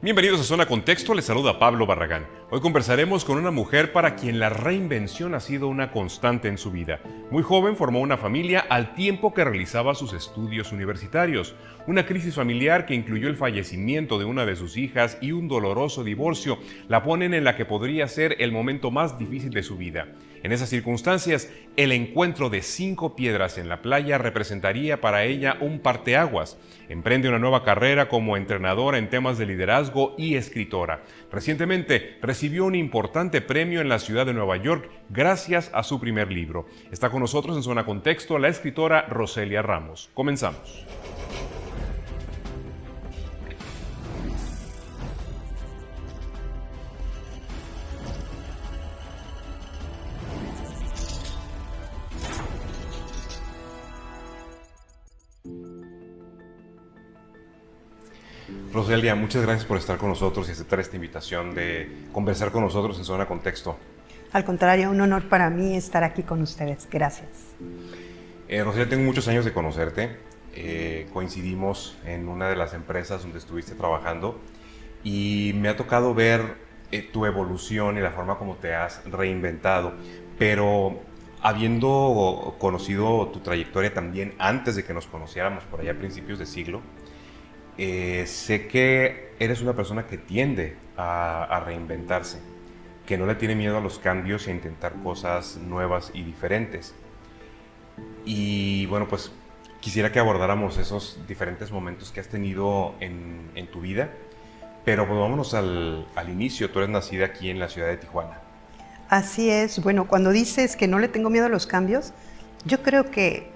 Bienvenidos a Zona Contexto, les saluda Pablo Barragán. Hoy conversaremos con una mujer para quien la reinvención ha sido una constante en su vida. Muy joven formó una familia al tiempo que realizaba sus estudios universitarios. Una crisis familiar que incluyó el fallecimiento de una de sus hijas y un doloroso divorcio la ponen en la que podría ser el momento más difícil de su vida. En esas circunstancias, el encuentro de 5 piedras en la playa representaría para ella un parteaguas. Emprende una nueva carrera como entrenadora en temas de liderazgo y escritora. Recientemente recibió un importante premio en la ciudad de Nueva York gracias a su primer libro. Está con nosotros en Zona Contexto la escritora Roselia Ramos. Comenzamos. Roselia, muchas gracias por estar con nosotros y aceptar esta invitación de conversar con nosotros en Zona Contexto. Al contrario, un honor para mí estar aquí con ustedes. Gracias. Roselia, tengo muchos años de conocerte. Coincidimos en una de las empresas donde estuviste trabajando y me ha tocado ver tu evolución y la forma como te has reinventado. Pero habiendo conocido tu trayectoria también antes de que nos conociéramos por allá a principios de siglo, sé que eres una persona que tiende a reinventarse, que no le tiene miedo a los cambios e a intentar cosas nuevas y diferentes. Y bueno, pues quisiera que abordáramos esos diferentes momentos que has tenido en tu vida, pero pues vámonos al inicio. Tú eres nacida aquí en la ciudad de Tijuana. Así es. Bueno, cuando dices que no le tengo miedo a los cambios, yo creo que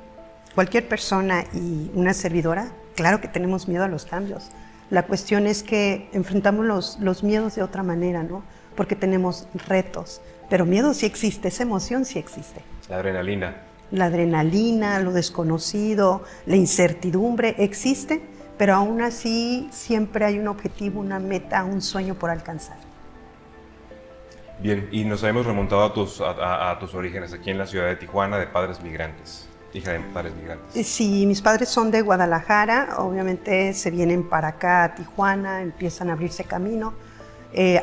cualquier persona y una servidora, claro que tenemos miedo a los cambios. La cuestión es que enfrentamos los miedos de otra manera, ¿no? Porque tenemos retos. Pero miedo sí existe, esa emoción sí existe. La adrenalina. La adrenalina, lo desconocido, la incertidumbre existe, pero aún así siempre hay un objetivo, una meta, un sueño por alcanzar. Bien, y nos habíamos remontado a tus orígenes aquí en la ciudad de Tijuana, de padres migrantes. Hija de padres migrantes. Sí, mis padres son de Guadalajara, obviamente se vienen para acá a Tijuana, empiezan a abrirse camino.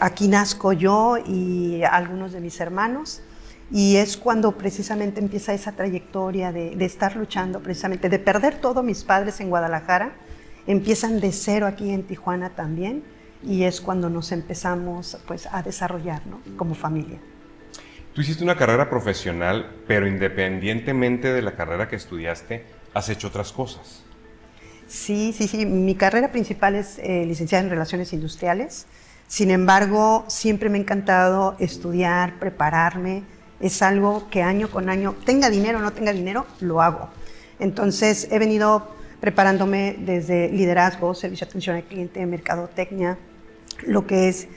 Aquí nazco yo y algunos de mis hermanos, y es cuando precisamente empieza esa trayectoria de estar luchando, precisamente de perder todo. Mis padres en Guadalajara empiezan de cero aquí en Tijuana también, y es cuando nos empezamos pues, a desarrollar, ¿no? Como familia. Tú hiciste una carrera profesional, pero independientemente de la carrera que estudiaste, has hecho otras cosas. Sí. Mi carrera principal es licenciada en Relaciones Industriales. Sin embargo, siempre me ha encantado estudiar, prepararme. Es algo que año con año, tenga dinero o no tenga dinero, lo hago. Entonces, he venido preparándome desde liderazgo, servicio de atención al cliente, mercadotecnia, lo que es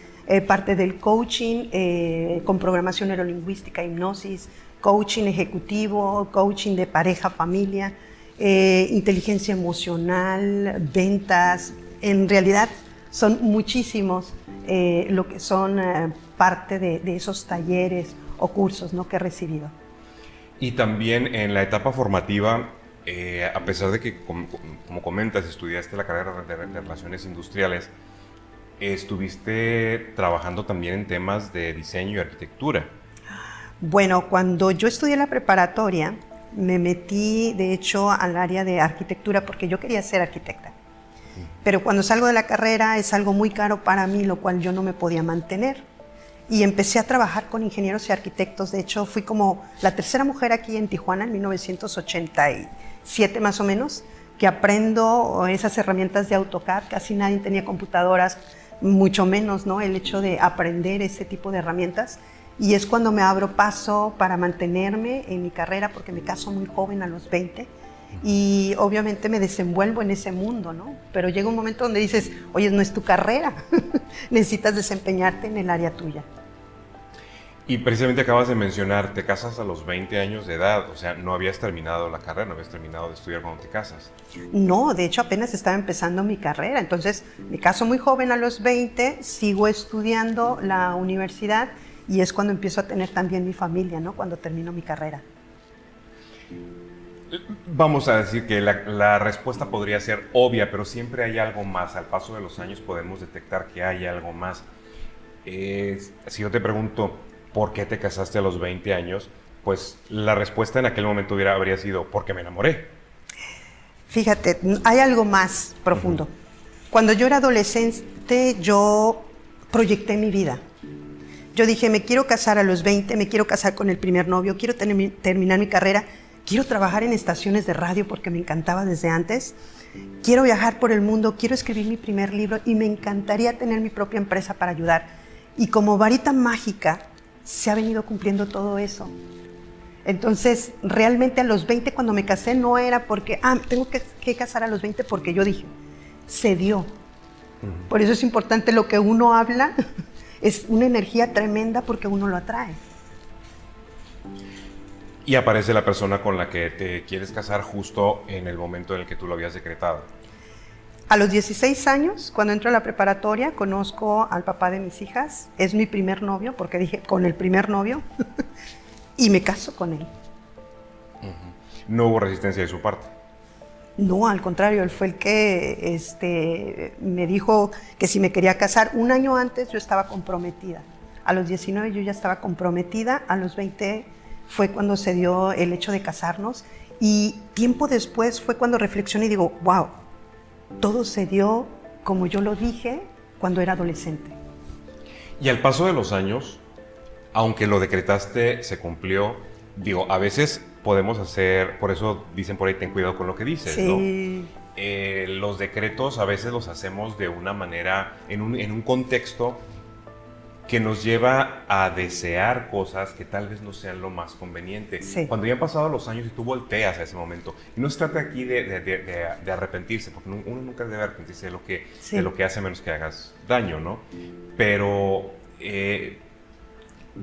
parte del coaching con programación neurolingüística, hipnosis, coaching ejecutivo, coaching de pareja, familia, inteligencia emocional, ventas. En realidad son muchísimos lo que son parte de esos talleres o cursos, ¿no? Que he recibido. Y también en la etapa formativa, a pesar de que, como comentas, estudiaste la carrera de Relaciones Industriales, estuviste trabajando también en temas de diseño y arquitectura. Bueno, cuando yo estudié la preparatoria, me metí, de hecho, al área de arquitectura porque yo quería ser arquitecta. Pero cuando salgo de la carrera es algo muy caro para mí, lo cual yo no me podía mantener. Y empecé a trabajar con ingenieros y arquitectos. De hecho, fui como la tercera mujer aquí en Tijuana en 1987 más o menos, que aprendo esas herramientas de AutoCAD. Casi nadie tenía computadoras, mucho menos, ¿no? El hecho de aprender ese tipo de herramientas. Y es cuando me abro paso para mantenerme en mi carrera, porque me caso muy joven, a los 20, y obviamente me desenvuelvo en ese mundo, ¿no? Pero llega un momento donde dices, oye, no es tu carrera, necesitas desempeñarte en el área tuya. Y precisamente acabas de mencionar, te casas a los 20 años de edad, o sea, no habías terminado la carrera, no habías terminado de estudiar cuando te casas. No, de hecho apenas estaba empezando mi carrera, entonces me caso muy joven a los 20, sigo estudiando la universidad y es cuando empiezo a tener también mi familia, ¿no? Cuando termino mi carrera. Vamos a decir que la respuesta podría ser obvia, pero siempre hay algo más. Al paso de los años podemos detectar que hay algo más. Si yo te pregunto, ¿por qué te casaste a los 20 años? Pues la respuesta en aquel momento habría sido, porque me enamoré. Fíjate, hay algo más profundo. Cuando yo era adolescente, yo proyecté mi vida. Yo dije, me quiero casar a los 20, me quiero casar con el primer novio, quiero terminar mi carrera, quiero trabajar en estaciones de radio porque me encantaba desde antes, quiero viajar por el mundo, quiero escribir mi primer libro y me encantaría tener mi propia empresa para ayudar. Y como varita mágica, se ha venido cumpliendo todo eso. Entonces, realmente a los 20 cuando me casé no era porque, tengo que casar a los 20 porque yo dije, se dio. Por eso es importante lo que uno habla, es una energía tremenda porque uno lo atrae. Y aparece la persona con la que te quieres casar justo en el momento en el que tú lo habías decretado. A los 16 años, cuando entro a la preparatoria, conozco al papá de mis hijas. Es mi primer novio, porque dije, con el primer novio, y me caso con él. No hubo resistencia de su parte. No, al contrario, él fue el que me dijo que si me quería casar. Un año antes yo estaba comprometida. A los 19 yo ya estaba comprometida. A los 20 fue cuando se dio el hecho de casarnos. Y tiempo después fue cuando reflexioné y digo, wow, todo se dio como yo lo dije cuando era adolescente. Y al paso de los años, aunque lo decretaste, se cumplió. Digo, a veces podemos hacer, por eso dicen por ahí, ten cuidado con lo que dices, sí. ¿No? Los decretos a veces los hacemos de una manera, en un contexto que nos lleva a desear cosas que tal vez no sean lo más conveniente. Sí. Cuando ya han pasado los años y tú volteas a ese momento, y no se trata aquí de arrepentirse, porque uno nunca debe arrepentirse de lo que hace menos que hagas daño, ¿no? Pero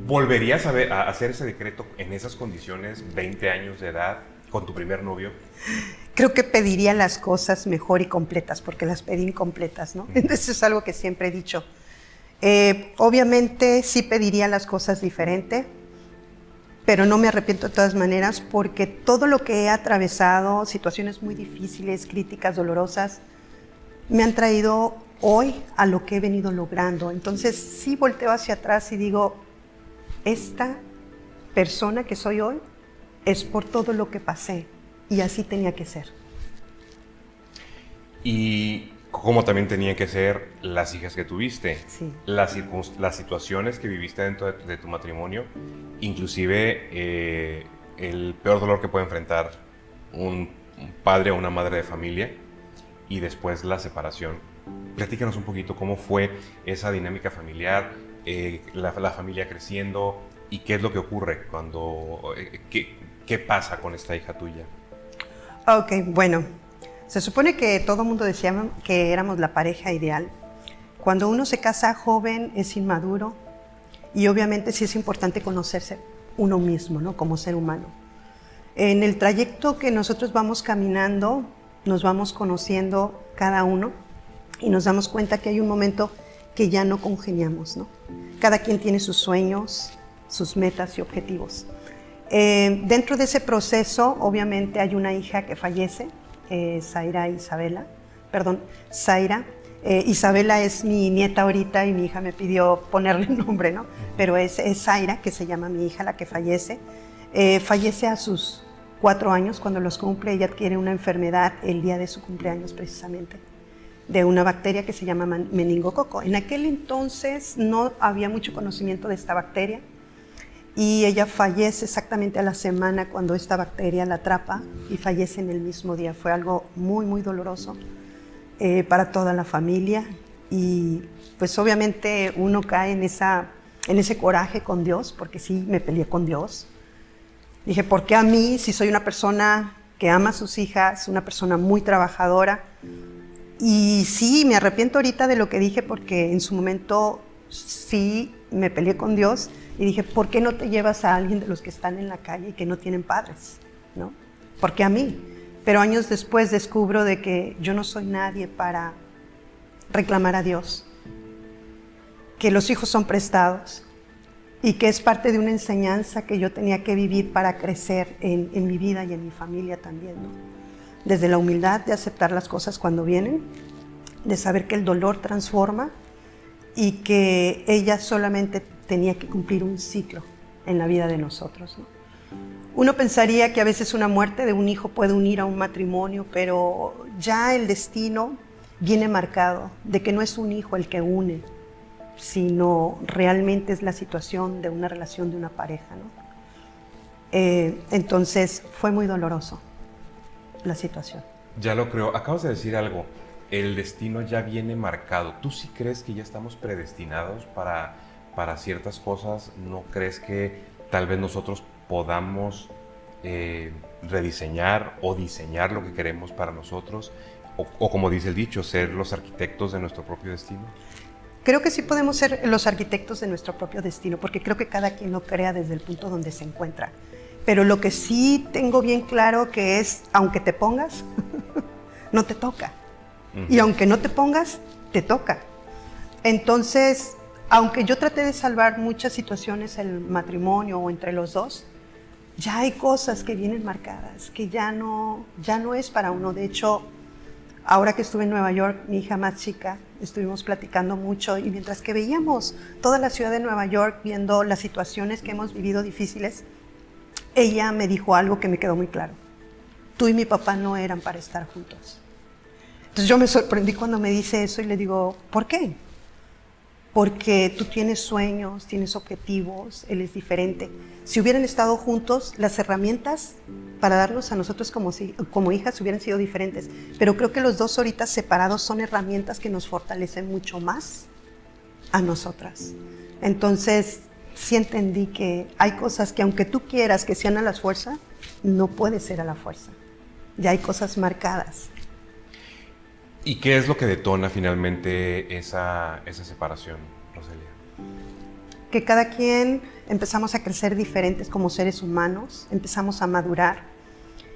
¿volverías a hacer ese decreto en esas condiciones, 20 años de edad, con tu primer novio? Creo que pediría las cosas mejor y completas, porque las pedí incompletas, ¿no? Entonces es algo que siempre he dicho. Obviamente sí pediría las cosas diferente, pero no me arrepiento de todas maneras, porque todo lo que he atravesado, situaciones muy difíciles, críticas, dolorosas, me han traído hoy a lo que he venido logrando. Entonces sí volteo hacia atrás y digo, esta persona que soy hoy es por todo lo que pasé y así tenía que ser. Y como también tenían que ser las hijas que tuviste, sí. las situaciones que viviste dentro de tu matrimonio, inclusive el peor dolor que puede enfrentar un padre o una madre de familia y después la separación. Platícanos un poquito cómo fue esa dinámica familiar, la familia creciendo y qué es lo que ocurre cuando, qué pasa con esta hija tuya. Ok, bueno, se supone que todo el mundo decía que éramos la pareja ideal. Cuando uno se casa joven es inmaduro y obviamente sí es importante conocerse uno mismo, ¿no? Como ser humano. En el trayecto que nosotros vamos caminando, nos vamos conociendo cada uno y nos damos cuenta que hay un momento que ya no congeniamos, ¿no? Cada quien tiene sus sueños, sus metas y objetivos. Dentro de ese proceso, obviamente, hay una hija que fallece, Zaira. Isabela es mi nieta ahorita y mi hija me pidió ponerle nombre, ¿no? Pero es Zaira, que se llama mi hija, la que fallece. Fallece a sus 4 años, cuando los cumple. Ella adquiere una enfermedad el día de su cumpleaños, precisamente, de una bacteria que se llama meningococo. En aquel entonces no había mucho conocimiento de esta bacteria y ella fallece exactamente a la semana cuando esta bacteria la atrapa y fallece en el mismo día. Fue algo muy, muy doloroso para toda la familia y pues obviamente uno cae en ese coraje con Dios, porque sí me peleé con Dios. Dije, ¿por qué a mí, si soy una persona que ama a sus hijas, una persona muy trabajadora? Y sí, me arrepiento ahorita de lo que dije, porque en su momento sí me peleé con Dios y dije, ¿por qué no te llevas a alguien de los que están en la calle y que no tienen padres? ¿No? ¿Por qué a mí? Pero años después descubro de que yo no soy nadie para reclamar a Dios, que los hijos son prestados, y que es parte de una enseñanza que yo tenía que vivir para crecer en mi vida y en mi familia también, ¿no? Desde la humildad de aceptar las cosas cuando vienen, de saber que el dolor transforma y que ella solamente tenía que cumplir un ciclo en la vida de nosotros, ¿no? Uno pensaría que a veces una muerte de un hijo puede unir a un matrimonio, pero ya el destino viene marcado de que no es un hijo el que une, sino realmente es la situación de una relación de una pareja, ¿no? Entonces fue muy doloroso la situación. Ya lo creo. Acabas de decir algo. El destino ya viene marcado. ¿Tú sí crees que ya estamos predestinados para ciertas cosas? ¿No crees que tal vez nosotros podamos rediseñar o diseñar lo que queremos para nosotros? O como dice el dicho, ser los arquitectos de nuestro propio destino. Creo que sí podemos ser los arquitectos de nuestro propio destino, porque creo que cada quien lo crea desde el punto donde se encuentra. Pero lo que sí tengo bien claro que es, aunque te pongas, no te toca. Y aunque no te pongas, te toca. Entonces, aunque yo traté de salvar muchas situaciones en el matrimonio o entre los dos, ya hay cosas que vienen marcadas, que ya no es para uno. De hecho, ahora que estuve en Nueva York, mi hija más chica, estuvimos platicando mucho y mientras que veíamos toda la ciudad de Nueva York, viendo las situaciones que hemos vivido difíciles, ella me dijo algo que me quedó muy claro. Tú y mi papá no eran para estar juntos. Entonces yo me sorprendí cuando me dice eso y le digo, ¿por qué? Porque tú tienes sueños, tienes objetivos, él es diferente. Si hubieran estado juntos, las herramientas para darnos a nosotros como hijas hubieran sido diferentes. Pero creo que los dos ahorita separados son herramientas que nos fortalecen mucho más a nosotras. Entonces, sí entendí que hay cosas que aunque tú quieras que sean a la fuerza, no puede ser a la fuerza. Ya hay cosas marcadas. ¿Y qué es lo que detona finalmente esa separación, Roselia? Que cada quien empezamos a crecer diferentes como seres humanos, empezamos a madurar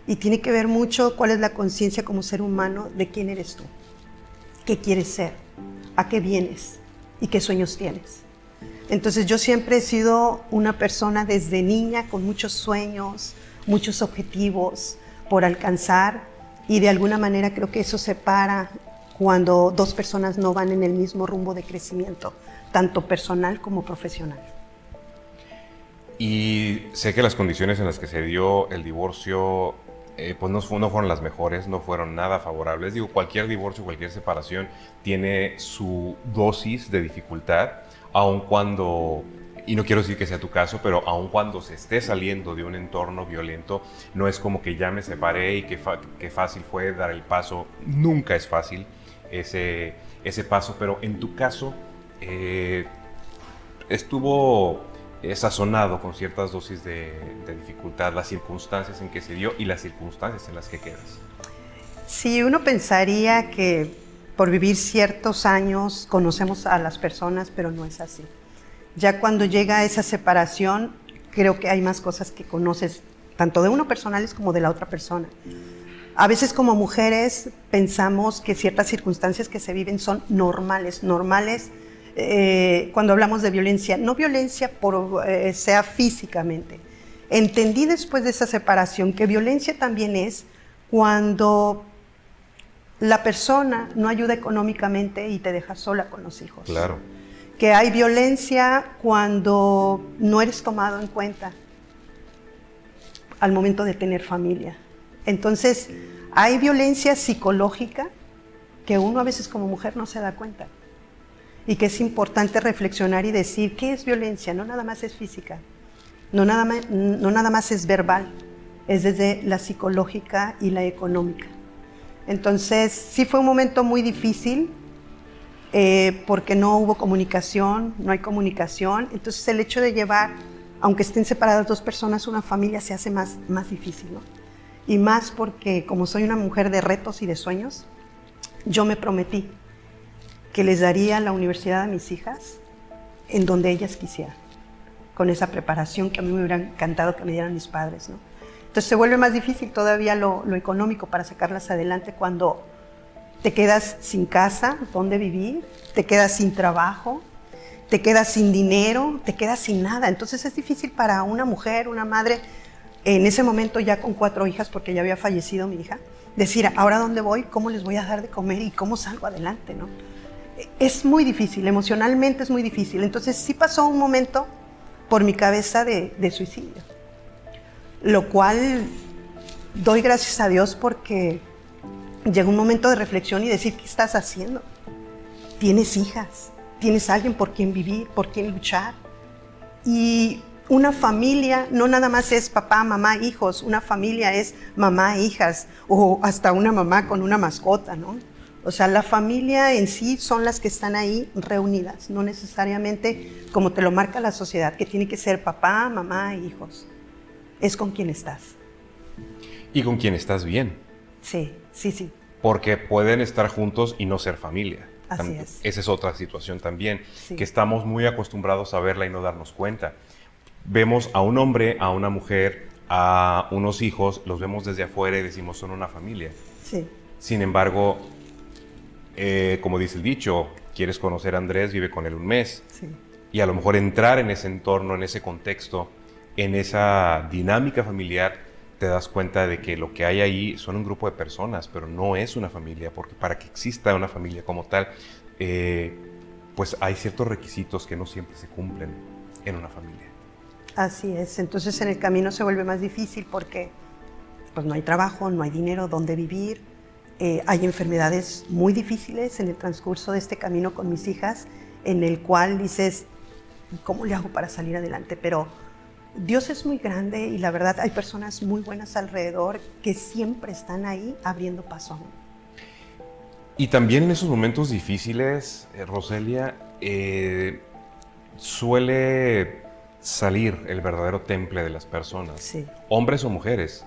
y tiene que ver mucho cuál es la conciencia como ser humano de quién eres tú, qué quieres ser, a qué vienes y qué sueños tienes. Entonces yo siempre he sido una persona desde niña con muchos sueños, muchos objetivos por alcanzar. Y de alguna manera creo que eso separa cuando dos personas no van en el mismo rumbo de crecimiento, tanto personal como profesional. Y sé que las condiciones en las que se dio el divorcio pues no fueron las mejores, no fueron nada favorables. Digo, cualquier divorcio, cualquier separación tiene su dosis de dificultad, aun cuando... Y no quiero decir que sea tu caso, pero aun cuando se esté saliendo de un entorno violento, no es como que ya me separé y que fácil fue dar el paso. Nunca es fácil ese paso, pero en tu caso estuvo sazonado con ciertas dosis de dificultad, las circunstancias en que se dio y las circunstancias en las que quedas. Sí, uno pensaría que por vivir ciertos años conocemos a las personas, pero no es así. Ya cuando llega esa separación, creo que hay más cosas que conoces, tanto de uno personales como de la otra persona. A veces como mujeres pensamos que ciertas circunstancias que se viven son normales cuando hablamos de violencia, no violencia sea físicamente. Entendí después de esa separación que violencia también es cuando la persona no ayuda económicamente y te deja sola con los hijos. Claro. Que hay violencia cuando no eres tomado en cuenta al momento de tener familia. Entonces, hay violencia psicológica que uno a veces como mujer no se da cuenta y que es importante reflexionar y decir qué es violencia. No nada más es física, no nada más es verbal, es desde la psicológica y la económica. Entonces, sí fue un momento muy difícil, porque no hubo comunicación, no hay comunicación. Entonces el hecho de llevar, aunque estén separadas dos personas, una familia se hace más difícil, ¿no? Y más porque como soy una mujer de retos y de sueños, yo me prometí que les daría la universidad a mis hijas en donde ellas quisieran, con esa preparación que a mí me hubiera encantado que me dieran mis padres, ¿no? Entonces se vuelve más difícil todavía lo económico para sacarlas adelante cuando te quedas sin casa, dónde vivir, te quedas sin trabajo te quedas sin dinero, te quedas sin nada. Entonces es difícil para una mujer, una madre, en ese momento ya con 4 hijas, porque ya había fallecido mi hija, decir, ¿ahora dónde voy? ¿Cómo les voy a dar de comer? ¿Y cómo salgo adelante, no? Es muy difícil, emocionalmente es muy difícil. Entonces sí pasó un momento por mi cabeza de suicidio, lo cual doy gracias a Dios porque llegó un momento de reflexión y decir, ¿qué estás haciendo? Tienes hijas, tienes alguien por quien vivir, por quien luchar. Y una familia no nada más es papá, mamá, hijos. Una familia es mamá, hijas, o hasta una mamá con una mascota, ¿no? O sea, la familia en sí son las que están ahí reunidas, no necesariamente como te lo marca la sociedad, que tiene que ser papá, mamá e hijos. Es con quien estás. Y con quien estás bien. Sí, sí, sí. Porque pueden estar juntos y no ser familia. Así es. Esa es otra situación también, Sí. que estamos muy acostumbrados a verla y no darnos cuenta. Vemos a un hombre, a una mujer, a unos hijos, los vemos desde afuera y decimos son una familia. Sí. Sin embargo, como dice el dicho, quieres conocer a Andrés, vive con él un mes. Sí. Y a lo mejor entrar en ese entorno, en ese contexto, en esa dinámica familiar, te das cuenta de que lo que hay ahí son un grupo de personas, pero no es una familia, porque para que exista una familia como tal, pues hay ciertos requisitos que no siempre se cumplen en una familia. Así es. Entonces en el camino se vuelve más difícil porque pues, no hay trabajo, no hay dinero donde vivir. Hay enfermedades muy difíciles en el transcurso de este camino con mis hijas, en el cual dices, ¿cómo le hago para salir adelante? Pero Dios es muy grande y la verdad hay personas muy buenas alrededor que siempre están ahí abriendo paso a uno. Y también en esos momentos difíciles, Roselia, suele salir el verdadero temple de las personas, Sí. hombres o mujeres,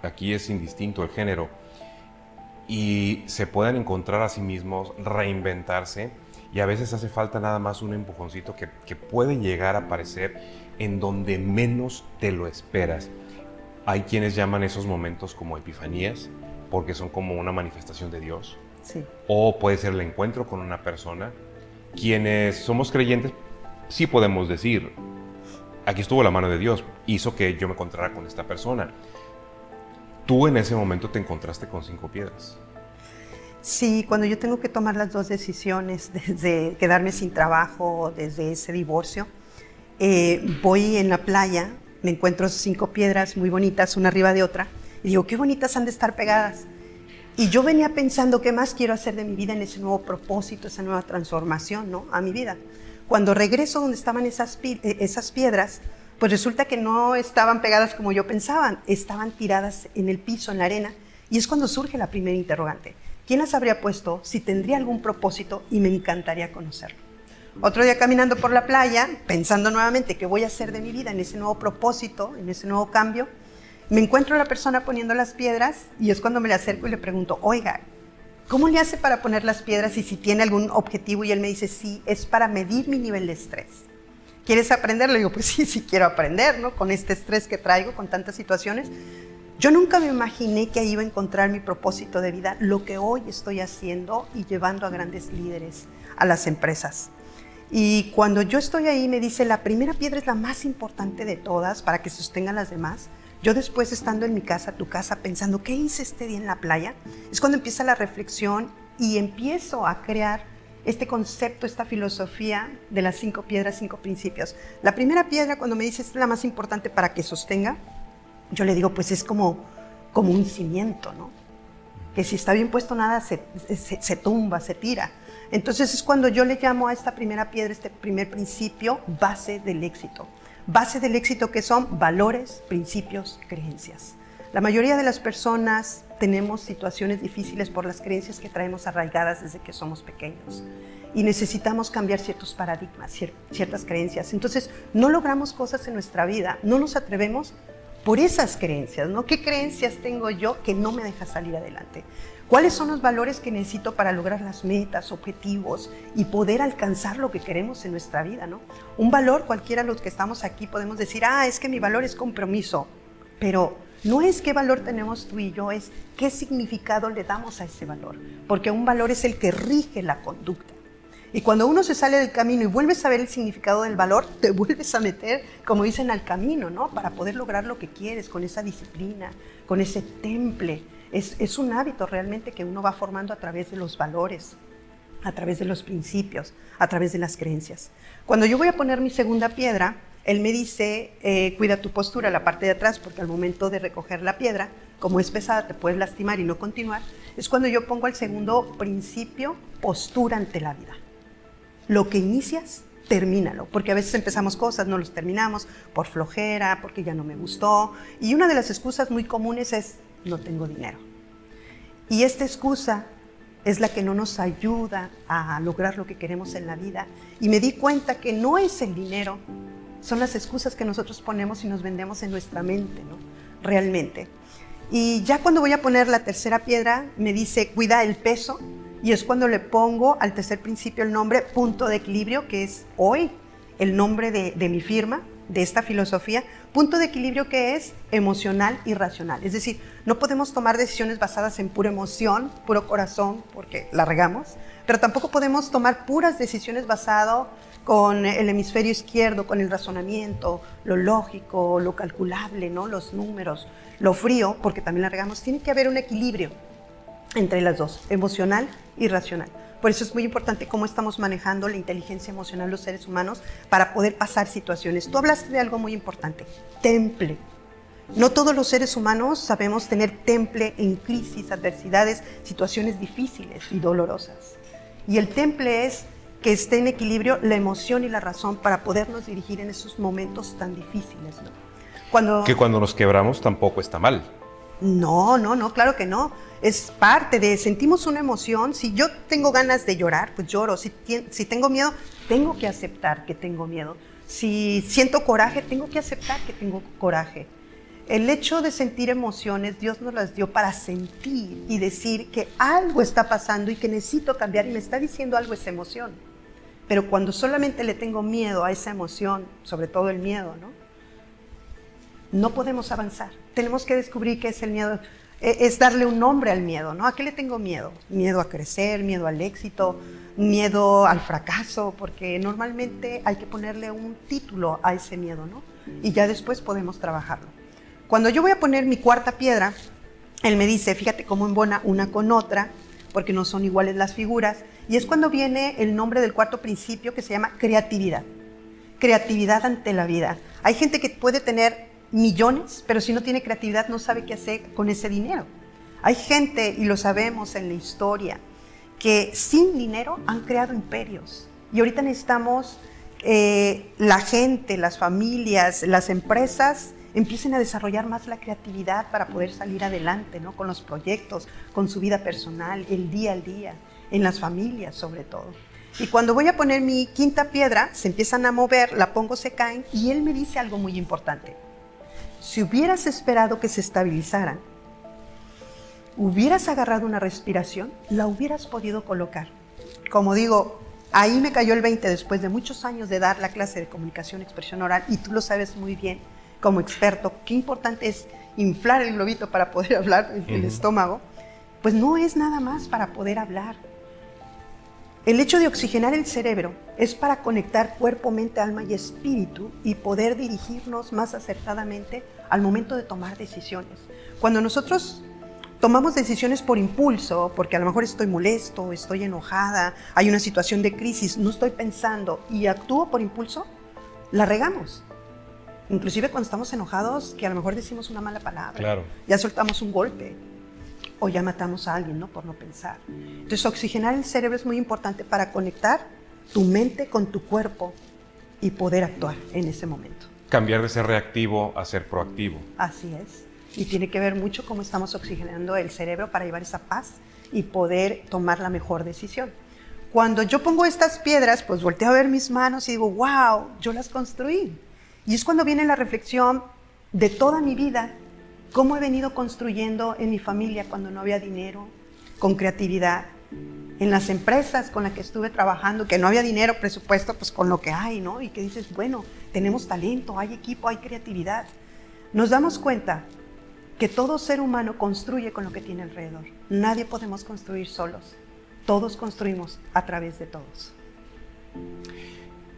aquí es indistinto el género, y se pueden encontrar a sí mismos, reinventarse, y a veces hace falta nada más un empujoncito que puede llegar a aparecer en donde menos te lo esperas. Hay quienes llaman esos momentos como epifanías, porque son como una manifestación de Dios. Sí. O puede ser el encuentro con una persona. Quienes somos creyentes, sí podemos decir, aquí estuvo la mano de Dios, hizo que yo me encontrara con esta persona. Tú en ese momento te encontraste con 5 piedras. Sí, cuando yo tengo que tomar las 2 decisiones, desde quedarme sin trabajo, desde ese divorcio, voy en la playa, me encuentro 5 piedras muy bonitas, una arriba de otra, y digo, qué bonitas han de estar pegadas. Y yo venía pensando, ¿qué más quiero hacer de mi vida en ese nuevo propósito, esa nueva transformación, ¿no? A mi vida? Cuando regreso donde estaban esas piedras, pues resulta que no estaban pegadas como yo pensaba, estaban tiradas en el piso, en la arena, y es cuando surge la primera interrogante. ¿Quién las habría puesto? Si tendría algún propósito y me encantaría conocerlo. Otro día caminando por la playa, pensando nuevamente qué voy a hacer de mi vida en ese nuevo propósito, en ese nuevo cambio, me encuentro a la persona poniendo las piedras y es cuando me le acerco y le pregunto, oiga, ¿cómo le hace para poner las piedras y si tiene algún objetivo? Y él me dice, sí, es para medir mi nivel de estrés. ¿Quieres aprender? Le digo, pues sí, sí quiero aprender, ¿no? Con este estrés que traigo, con tantas situaciones. Yo nunca me imaginé que ahí iba a encontrar mi propósito de vida, lo que hoy estoy haciendo y llevando a grandes líderes, a las empresas. Y cuando yo estoy ahí me dice, la primera piedra es la más importante de todas para que sostengan las demás. Yo después estando en mi casa, tu casa, pensando, ¿qué hice este día en la playa? Es cuando empieza la reflexión y empiezo a crear este concepto, esta filosofía de las 5 piedras, 5 principios. La primera piedra, cuando me dice, es la más importante para que sostenga, yo le digo, pues es como un cimiento, ¿no? Que si está bien puesto nada se tumba, se tira. Entonces es cuando yo le llamo a esta primera piedra, este primer principio, base del éxito. Base del éxito que son valores, principios, creencias. La mayoría de las personas tenemos situaciones difíciles por las creencias que traemos arraigadas desde que somos pequeños y necesitamos cambiar ciertos paradigmas, ciertas creencias. Entonces no logramos cosas en nuestra vida, no nos atrevemos por esas creencias, ¿no? ¿Qué creencias tengo yo que no me deja salir adelante? ¿Cuáles son los valores que necesito para lograr las metas, objetivos y poder alcanzar lo que queremos en nuestra vida, ¿no? Un valor, cualquiera de los que estamos aquí podemos decir, es que mi valor es compromiso, pero no es qué valor tenemos tú y yo, es qué significado le damos a ese valor, porque un valor es el que rige la conducta. Y cuando uno se sale del camino y vuelves a ver el significado del valor, te vuelves a meter, como dicen, al camino, ¿no? Para poder lograr lo que quieres, con esa disciplina, con ese temple. Es un hábito realmente que uno va formando a través de los valores, a través de los principios, a través de las creencias. Cuando yo voy a poner mi segunda piedra, él me dice, cuida tu postura, la parte de atrás, porque al momento de recoger la piedra, como es pesada, te puedes lastimar y no continuar. Es cuando yo pongo el segundo principio, postura ante la vida. Lo que inicias, termínalo, porque a veces empezamos cosas, no los terminamos por flojera, porque ya no me gustó. Y una de las excusas muy comunes es, no tengo dinero. Y esta excusa es la que no nos ayuda a lograr lo que queremos en la vida. Y me di cuenta que no es el dinero, son las excusas que nosotros ponemos y nos vendemos en nuestra mente, ¿no? Realmente. Y ya cuando voy a poner la tercera piedra, me dice, cuida el peso. Y es cuando le pongo al tercer principio el nombre punto de equilibrio, que es hoy el nombre de mi firma, de esta filosofía. Punto de equilibrio que es emocional y racional. Es decir, no podemos tomar decisiones basadas en pura emoción, puro corazón, porque la regamos, pero tampoco podemos tomar puras decisiones basadas con el hemisferio izquierdo, con el razonamiento, lo lógico, lo calculable, ¿no? Los números, lo frío, porque también la regamos. Tiene que haber un equilibrio entre las dos, emocional y racional. Por eso es muy importante cómo estamos manejando la inteligencia emocional los seres humanos para poder pasar situaciones. Tú hablaste de algo muy importante, temple. No todos los seres humanos sabemos tener temple en crisis, adversidades, situaciones difíciles y dolorosas. Y el temple es que esté en equilibrio la emoción y la razón para podernos dirigir en esos momentos tan difíciles, ¿no? Que cuando nos quebramos tampoco está mal. No, claro que no. Es parte de, sentimos una emoción. Si yo tengo ganas de llorar, pues lloro. Si tengo miedo, tengo que aceptar que tengo miedo. Si siento coraje, tengo que aceptar que tengo coraje. El hecho de sentir emociones, Dios nos las dio para sentir y decir que algo está pasando y que necesito cambiar y me está diciendo algo esa emoción. Pero cuando solamente le tengo miedo a esa emoción, sobre todo el miedo, no podemos avanzar. Tenemos que descubrir qué es el miedo. Es darle un nombre al miedo, ¿no? ¿A qué le tengo miedo? Miedo a crecer, miedo al éxito, miedo al fracaso, porque normalmente hay que ponerle un título a ese miedo, ¿no? Y ya después podemos trabajarlo. Cuando yo voy a poner mi cuarta piedra, él me dice, fíjate cómo embona una con otra, porque no son iguales las figuras, y es cuando viene el nombre del cuarto principio que se llama creatividad. Creatividad ante la vida. Hay gente que puede tener millones, pero si no tiene creatividad no sabe qué hacer con ese dinero. Hay gente, y lo sabemos en la historia, que sin dinero han creado imperios. Y ahorita necesitamos la gente, las familias, las empresas empiecen a desarrollar más la creatividad para poder salir adelante, ¿no? Con los proyectos, con su vida personal, el día al día, en las familias sobre todo. Y cuando voy a poner mi quinta piedra, se empiezan a mover, la pongo, se caen, y él me dice algo muy importante. Si hubieras esperado que se estabilizaran, hubieras agarrado una respiración, la hubieras podido colocar. Como digo, ahí me cayó el 20 después de muchos años de dar la clase de comunicación, expresión oral, y tú lo sabes muy bien como experto, qué importante es inflar el globito para poder hablar, el estómago. Pues no es nada más para poder hablar. El hecho de oxigenar el cerebro es para conectar cuerpo, mente, alma y espíritu y poder dirigirnos más acertadamente al momento de tomar decisiones. Cuando nosotros tomamos decisiones por impulso, porque a lo mejor estoy molesto, estoy enojada, hay una situación de crisis, no estoy pensando y actúo por impulso, la regamos. Inclusive cuando estamos enojados, que a lo mejor decimos una mala palabra, claro, ya soltamos un golpe. O ya matamos a alguien, ¿no? Por no pensar. Entonces, oxigenar el cerebro es muy importante para conectar tu mente con tu cuerpo y poder actuar en ese momento. Cambiar de ser reactivo a ser proactivo. Así es. Y tiene que ver mucho cómo estamos oxigenando el cerebro para llevar esa paz y poder tomar la mejor decisión. Cuando yo pongo estas piedras, pues volteo a ver mis manos y digo, wow, yo las construí. Y es cuando viene la reflexión de toda mi vida. ¿Cómo he venido construyendo en mi familia cuando no había dinero, con creatividad? En las empresas con las que estuve trabajando, que no había dinero, presupuesto, pues con lo que hay, ¿no? Y que dices, bueno, tenemos talento, hay equipo, hay creatividad. Nos damos cuenta que todo ser humano construye con lo que tiene alrededor. Nadie podemos construir solos. Todos construimos a través de todos.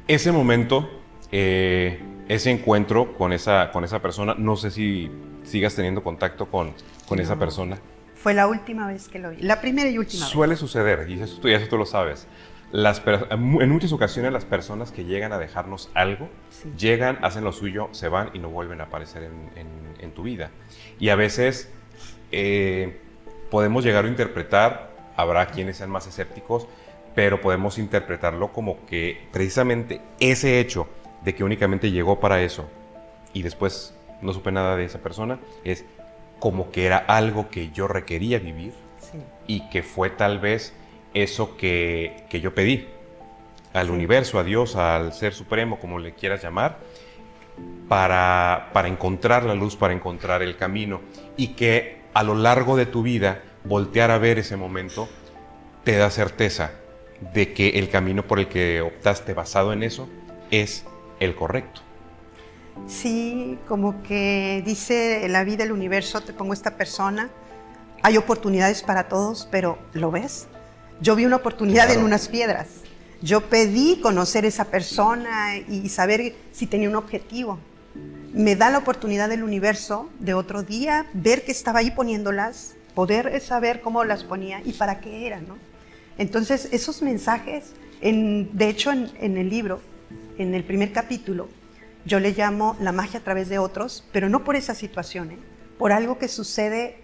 Ese momento, ese encuentro con esa persona, no sé si sigas teniendo contacto con esa persona. Fue la última vez que lo vi, la primera y última vez. Suele suceder, y eso tú lo sabes. En muchas ocasiones las personas que llegan a dejarnos algo, Sí. llegan, hacen lo suyo, se van y no vuelven a aparecer en tu vida. Y a veces podemos llegar a interpretar, habrá quienes sean más escépticos, pero podemos interpretarlo como que precisamente ese hecho de que únicamente llegó para eso y después no supe nada de esa persona, es como que era algo que yo requería vivir. Sí. Y que fue tal vez eso que yo pedí al Sí. universo, a Dios, al Ser Supremo, como le quieras llamar, para encontrar la luz, para encontrar el camino, y que a lo largo de tu vida voltear a ver ese momento te da certeza de que el camino por el que optaste basado en eso es el correcto. Sí, como que dice la vida, el universo, te pongo esta persona, hay oportunidades para todos, pero ¿lo ves? Yo vi una oportunidad Claro. en unas piedras. Yo pedí conocer esa persona y saber si tenía un objetivo. Me da la oportunidad del universo de otro día, ver que estaba ahí poniéndolas, poder saber cómo las ponía y para qué era, ¿no? Entonces, esos mensajes, de hecho, en el libro, en el primer capítulo, yo le llamo la magia a través de otros, pero no por esa situación, por algo que sucede,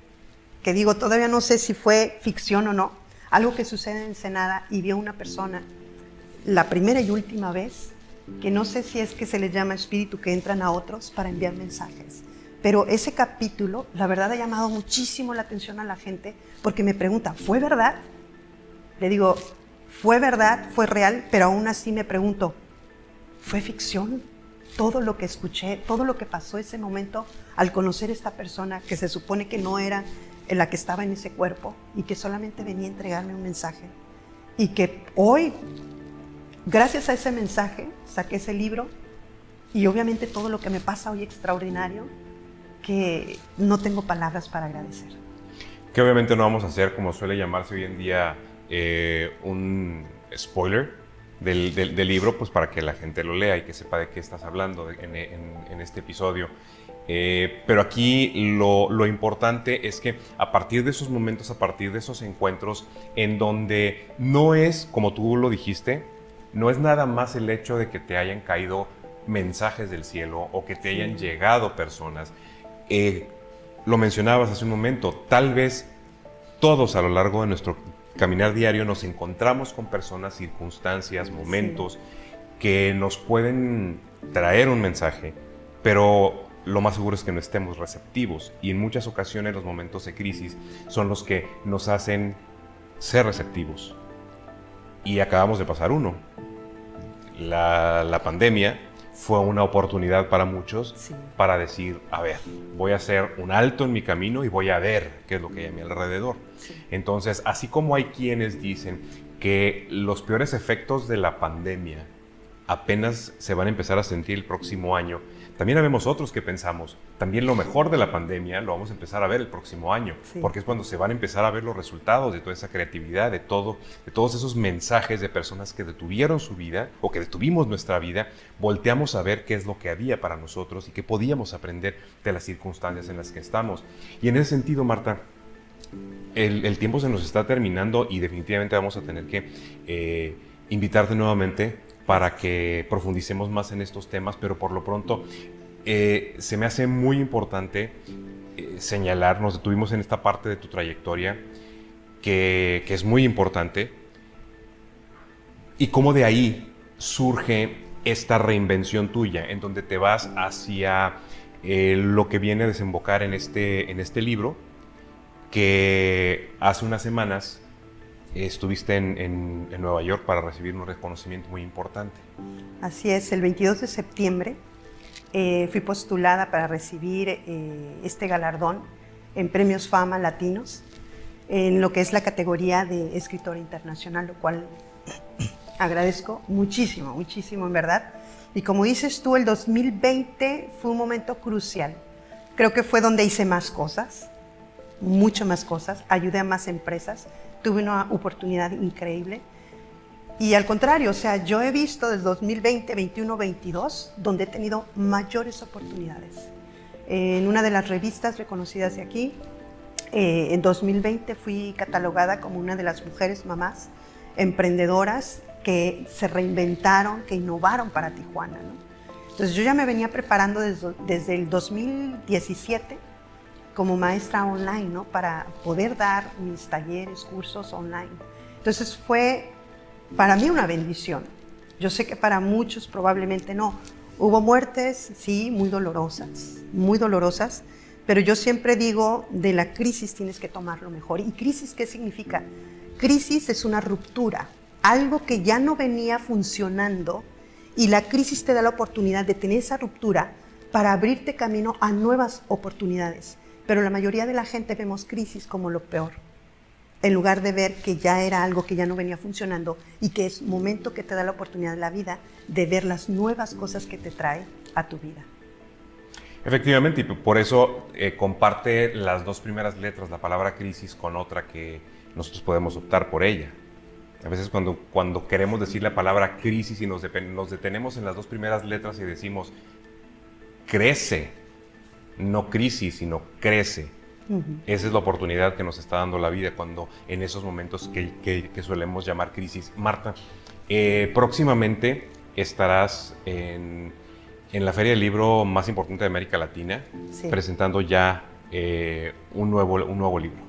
que digo, todavía no sé si fue ficción o no, algo que sucede en Ensenada y vio una persona la primera y última vez, que no sé si es que se les llama espíritu, que entran a otros para enviar mensajes. Pero ese capítulo, la verdad, ha llamado muchísimo la atención a la gente, porque me preguntan, ¿fue verdad? Le digo, fue verdad, fue real, pero aún así me pregunto, ¿fue ficción? Todo lo que escuché, todo lo que pasó ese momento al conocer a esta persona que se supone que no era la que estaba en ese cuerpo y que solamente venía a entregarme un mensaje. Y que hoy, gracias a ese mensaje, saqué ese libro y obviamente todo lo que me pasa hoy extraordinario, que no tengo palabras para agradecer. Que obviamente no vamos a hacer, como suele llamarse hoy en día, un spoiler del libro, pues para que la gente lo lea y que sepa de qué estás hablando en este episodio. Pero aquí lo importante es que a partir de esos momentos, a partir de esos encuentros, en donde no es, como tú lo dijiste, no es nada más el hecho de que te hayan caído mensajes del cielo o que te hayan llegado personas. Lo mencionabas hace un momento, tal vez todos a lo largo de nuestro caminar diario nos encontramos con personas, circunstancias, momentos que nos pueden traer un mensaje, pero lo más seguro es que no estemos receptivos, y en muchas ocasiones los momentos de crisis son los que nos hacen ser receptivos. Y acabamos de pasar uno. La pandemia fue una oportunidad para muchos para decir, a ver, voy a hacer un alto en mi camino y voy a ver qué es lo que hay a mi alrededor. Entonces, así como hay quienes dicen que los peores efectos de la pandemia apenas se van a empezar a sentir el próximo año, también habemos otros que pensamos, también lo mejor de la pandemia lo vamos a empezar a ver el próximo año, porque es cuando se van a empezar a ver los resultados de toda esa creatividad, de todos esos mensajes de personas que detuvieron su vida o que detuvimos nuestra vida. Volteamos a ver qué es lo que había para nosotros y qué podíamos aprender de las circunstancias en las que estamos. Y en ese sentido, Marta, el tiempo se nos está terminando y definitivamente vamos a tener que invitarte nuevamente para que profundicemos más en estos temas, pero por lo pronto se me hace muy importante señalar, nos detuvimos en esta parte de tu trayectoria que es muy importante, y cómo de ahí surge esta reinvención tuya, en donde te vas hacia lo que viene a desembocar en este libro, que hace unas semanas estuviste en Nueva York para recibir un reconocimiento muy importante. Así es, el 22 de septiembre fui postulada para recibir este galardón en Premios Fama Latinos, en lo que es la categoría de escritora internacional, lo cual agradezco muchísimo, muchísimo en verdad. Y como dices tú, el 2020 fue un momento crucial. Creo que fue donde hice más cosas, mucho más cosas, ayudé a más empresas, tuve una oportunidad increíble, Y al contrario, o sea, yo he visto desde 2020, 21, 22, donde he tenido mayores oportunidades. En una de las revistas reconocidas de aquí, en 2020 fui catalogada como una de las mujeres mamás emprendedoras que se reinventaron, que innovaron para Tijuana, ¿no? Entonces yo ya me venía preparando desde el 2017 como maestra online, ¿no? Para poder dar mis talleres, cursos online. Entonces fue para mí una bendición. Yo sé que para muchos probablemente no. Hubo muertes, sí, muy dolorosas, pero yo siempre digo, de la crisis tienes que tomar lo mejor. ¿Y crisis qué significa? Crisis es una ruptura, algo que ya no venía funcionando, y la crisis te da la oportunidad de tener esa ruptura para abrirte camino a nuevas oportunidades. Pero la mayoría de la gente vemos crisis como lo peor, en lugar de ver que ya era algo que ya no venía funcionando y que es momento que te da la oportunidad de la vida de ver las nuevas cosas que te trae a tu vida. Efectivamente, y por eso comparte las dos primeras letras, la palabra crisis, con otra que nosotros podemos optar por ella. A veces cuando queremos decir la palabra crisis y nos detenemos en las dos primeras letras y decimos crece, no crisis, sino crece. Esa es la oportunidad que nos está dando la vida cuando en esos momentos que solemos llamar crisis. Marta, próximamente estarás en la Feria del Libro más importante de América Latina, sí, presentando ya un nuevo libro.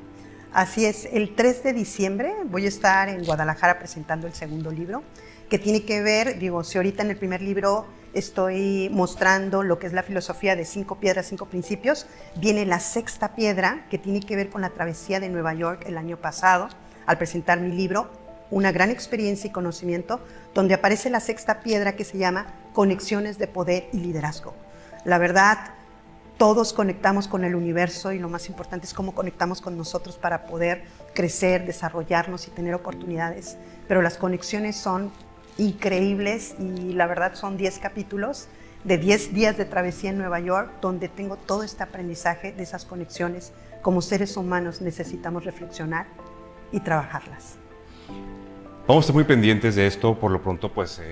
Así es, el 3 de diciembre voy a estar en Guadalajara presentando el segundo libro, que tiene que ver, si ahorita en el primer libro estoy mostrando lo que es la filosofía de 5 piedras, 5 principios, viene la sexta piedra, que tiene que ver con la travesía de Nueva York el año pasado, al presentar mi libro, una gran experiencia y conocimiento, donde aparece la sexta piedra que se llama Conexiones de Poder y Liderazgo. La verdad, todos conectamos con el universo y lo más importante es cómo conectamos con nosotros para poder crecer, desarrollarnos y tener oportunidades. Pero las conexiones son increíbles y la verdad son 10 capítulos de 10 días de travesía en Nueva York, donde tengo todo este aprendizaje de esas conexiones. Como seres humanos necesitamos reflexionar y trabajarlas. Vamos a estar muy pendientes de esto. Por lo pronto, pues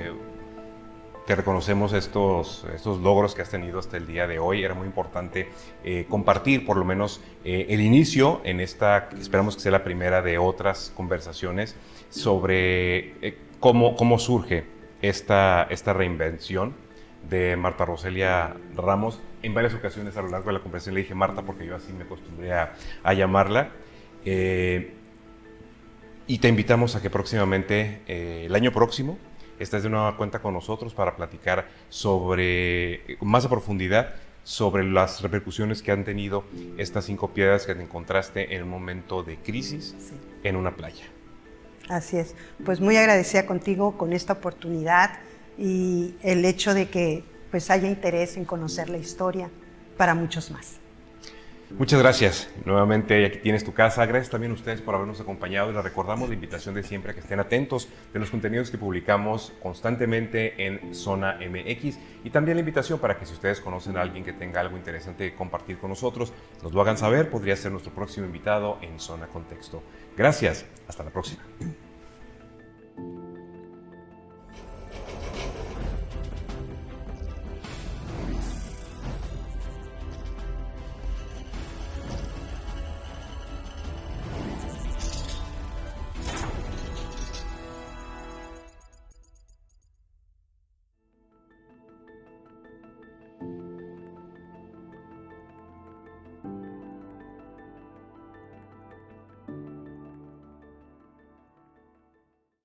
te reconocemos estos logros que has tenido hasta el día de hoy. Era muy importante compartir por lo menos el inicio en esta, esperamos que sea la primera de otras conversaciones sobre cómo surge esta reinvención de Marta Roselia Ramos. En varias ocasiones a lo largo de la conversación le dije Marta porque yo así me acostumbré a llamarla. Y te invitamos a que próximamente, el año próximo, estés de nueva cuenta con nosotros para platicar más a profundidad sobre las repercusiones que han tenido estas 5 piedras que te encontraste en un momento de crisis, sí, en una playa. Así es. Pues muy agradecida contigo con esta oportunidad y el hecho de que pues haya interés en conocer la historia para muchos más. Muchas gracias. Nuevamente aquí tienes tu casa. Gracias también a ustedes por habernos acompañado y les recordamos la invitación de siempre a que estén atentos de los contenidos que publicamos constantemente en Zona MX y también la invitación para que si ustedes conocen a alguien que tenga algo interesante que compartir con nosotros, nos lo hagan saber. Podría ser nuestro próximo invitado en Zona Contexto. Gracias. Hasta la próxima.